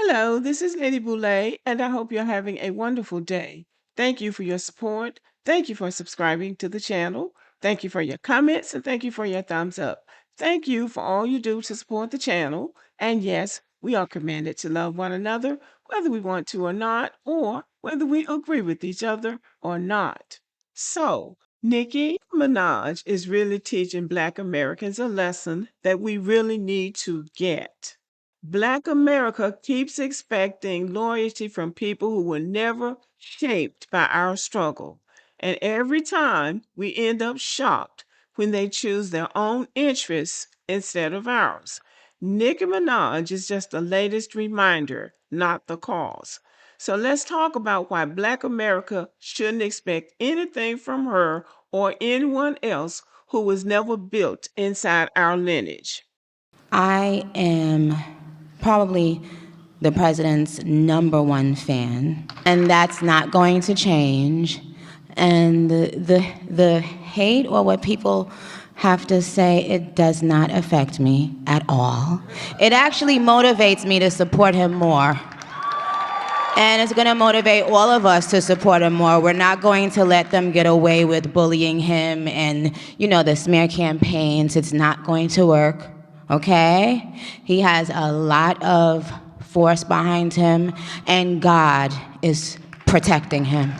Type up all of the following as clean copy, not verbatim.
Hello, this is Lady Boulay, and I hope you're having a wonderful day. Thank you for your support. Thank you for subscribing to the channel. Thank you for your comments, and thank you for your thumbs up. Thank you for all you do to support the channel. And yes, we are commanded to love one another, whether we want to or not, or whether we agree with each other or not. So, Nicki Minaj is really teaching Black Americans a lesson that we really need to get. Black America keeps expecting loyalty from people who were never shaped by our struggle. And every time we end up shocked when they choose their own interests instead of ours. Nicki Minaj is just the latest reminder, not the cause. So let's talk about why Black America shouldn't expect anything from her or anyone else who was never built inside our lineage. I am probably the president's #1 fan, and that's not going to change. And the hate or what people have to say, it does not affect me at all. It actually motivates me to support him more. And it's going to motivate all of us to support him more. We're not going to let them get away with bullying him and, the smear campaigns. It's not going to work, okay? He has a lot of force behind him, and God is protecting him.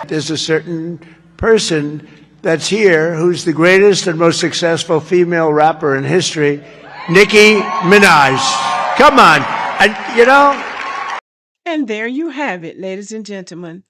There's a certain person that's here who's the greatest and most successful female rapper in history, Nicki Minaj. Come on. And there you have it, ladies and gentlemen.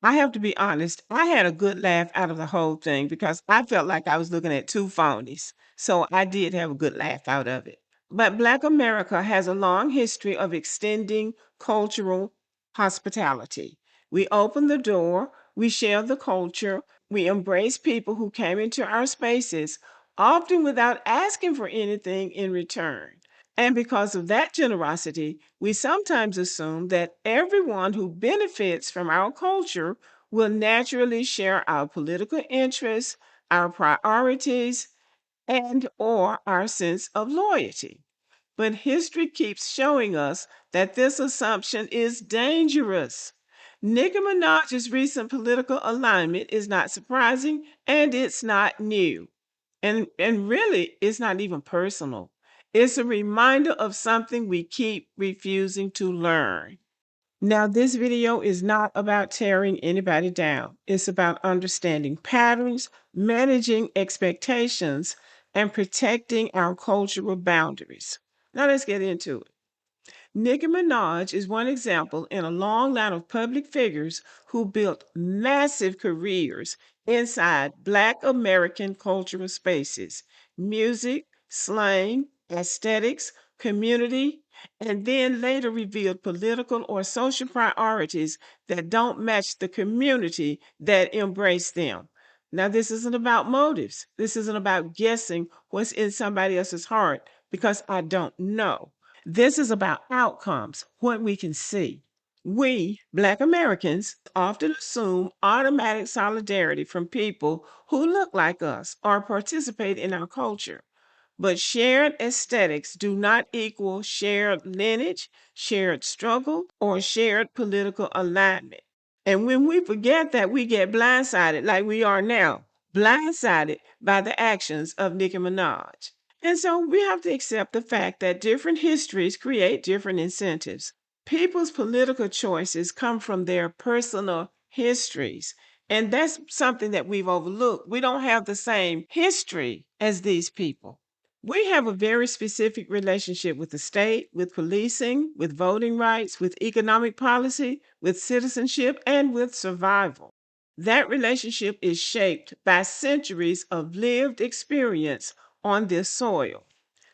I have to be honest, I had a good laugh out of the whole thing because I felt like I was looking at two phonies. So I did have a good laugh out of it. But Black America has a long history of extending cultural hospitality. We open the door, we share the culture, we embrace people who came into our spaces, often without asking for anything in return. And because of that generosity, we sometimes assume that everyone who benefits from our culture will naturally share our political interests, our priorities, and or our sense of loyalty. But history keeps showing us that this assumption is dangerous. Nicki Minaj's recent political alignment is not surprising and it's not new. And really, it's not even personal. It's a reminder of something we keep refusing to learn. Now, this video is not about tearing anybody down. It's about understanding patterns, managing expectations, and protecting our cultural boundaries. Now, let's get into it. Nicki Minaj is one example in a long line of public figures who built massive careers inside Black American cultural spaces, music, slang, aesthetics, community, and then later revealed political or social priorities that don't match the community that embraced them. Now, this isn't about motives. This isn't about guessing what's in somebody else's heart because I don't know. This is about outcomes, what we can see. We, Black Americans, often assume automatic solidarity from people who look like us or participate in our culture. But shared aesthetics do not equal shared lineage, shared struggle, or shared political alignment. And when we forget that, we get blindsided like we are now, blindsided by the actions of Nicki Minaj. And so we have to accept the fact that different histories create different incentives. People's political choices come from their personal histories. And that's something that we've overlooked. We don't have the same history as these people. We have a very specific relationship with the state, with policing, with voting rights, with economic policy, with citizenship, and with survival. That relationship is shaped by centuries of lived experience on this soil.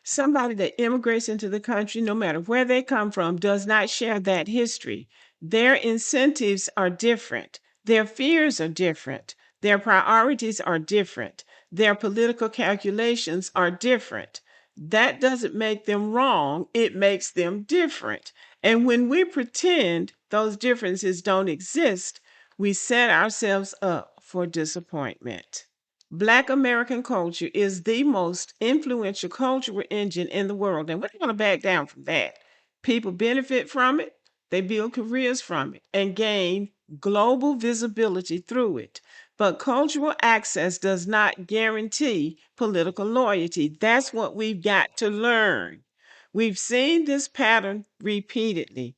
Somebody that immigrates into the country, no matter where they come from, does not share that history. Their incentives are different, their fears are different, their priorities are different, their political calculations are different. That doesn't make them wrong, it makes them different. And when we pretend those differences don't exist, we set ourselves up for disappointment. Black American culture is the most influential cultural engine in the world, and we're not going to back down from that. People benefit from it, they build careers from it, and gain global visibility through it. But cultural access does not guarantee political loyalty. That's what we've got to learn. We've seen this pattern repeatedly.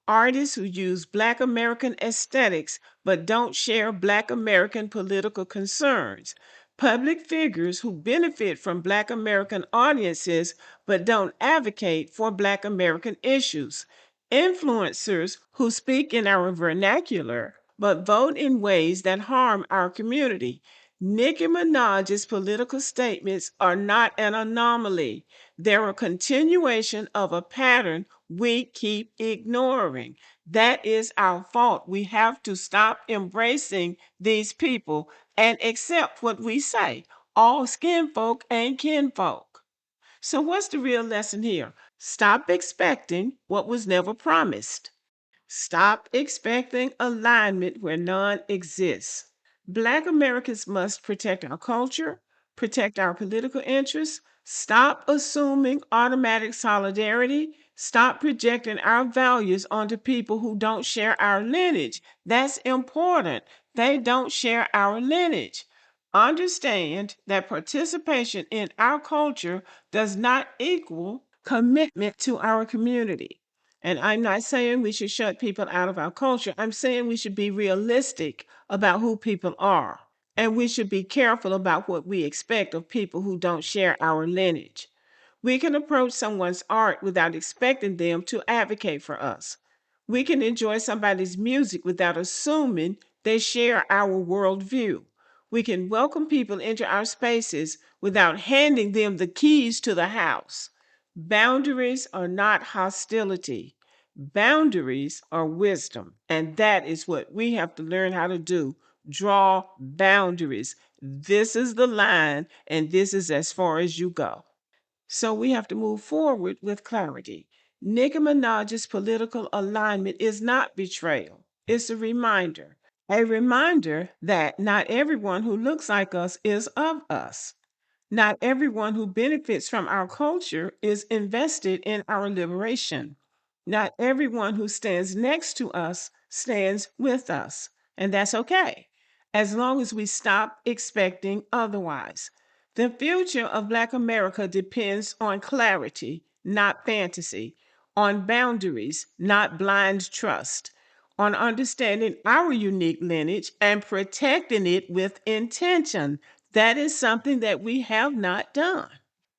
Artists who use Black American aesthetics but don't share Black American political concerns. Public figures who benefit from Black American audiences but don't advocate for Black American issues. Influencers who speak in our vernacular but vote in ways that harm our community. Nicki Minaj's political statements are not an anomaly. They're a continuation of a pattern we keep ignoring. That is our fault. We have to stop embracing these people and accept what we say. All skin folk ain't kinfolk. So, what's the real lesson here? Stop expecting what was never promised. Stop expecting alignment where none exists. Black Americans must protect our culture, protect our political interests, stop assuming automatic solidarity, stop projecting our values onto people who don't share our lineage. That's important. They don't share our lineage. Understand that participation in our culture does not equal commitment to our community. And I'm not saying we should shut people out of our culture. I'm saying we should be realistic about who people are. And we should be careful about what we expect of people who don't share our lineage. We can approach someone's art without expecting them to advocate for us. We can enjoy somebody's music without assuming they share our worldview. We can welcome people into our spaces without handing them the keys to the house. Boundaries are not hostility. Boundaries are wisdom. And that is what we have to learn how to do. Draw boundaries. This is the line, and this is as far as you go. So we have to move forward with clarity. Nicki Minaj's political alignment is not betrayal, it's a reminder that not everyone who looks like us is of us. Not everyone who benefits from our culture is invested in our liberation. Not everyone who stands next to us stands with us. And that's okay, as long as we stop expecting otherwise. The future of Black America depends on clarity, not fantasy, on boundaries, not blind trust, on understanding our unique lineage and protecting it with intention. That is something that we have not done.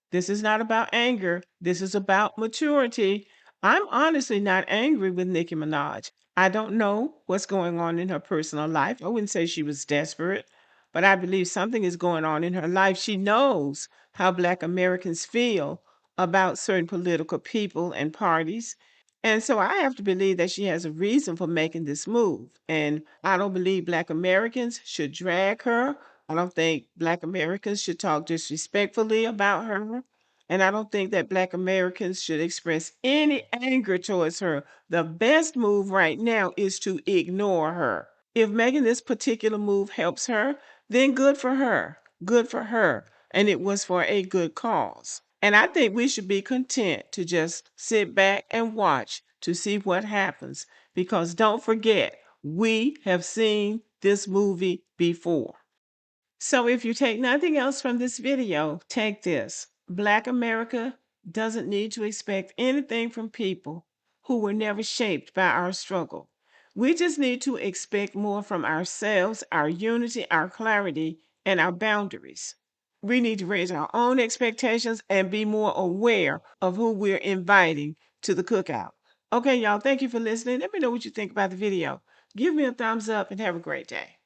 This is not about anger. This is about maturity. I'm honestly not angry with Nicki Minaj. I don't know what's going on in her personal life. I wouldn't say she was desperate, but I believe something is going on in her life. She knows how Black Americans feel about certain political people and parties. And so I have to believe that she has a reason for making this move. And I don't believe Black Americans should drag her. I don't think Black Americans should talk disrespectfully about her. And I don't think that Black Americans should express any anger towards her. The best move right now is to ignore her. If making this particular move helps her, then good for her. Good for her. And it was for a good cause. And I think we should be content to just sit back and watch to see what happens. Because don't forget, we have seen this movie before. So if you take nothing else from this video, take this. Black America doesn't need to expect anything from people who were never shaped by our struggle. We just need to expect more from ourselves, our unity, our clarity, and our boundaries. We need to raise our own expectations and be more aware of who we're inviting to the cookout. Okay, y'all, thank you for listening. Let me know what you think about the video. Give me a thumbs up and have a great day.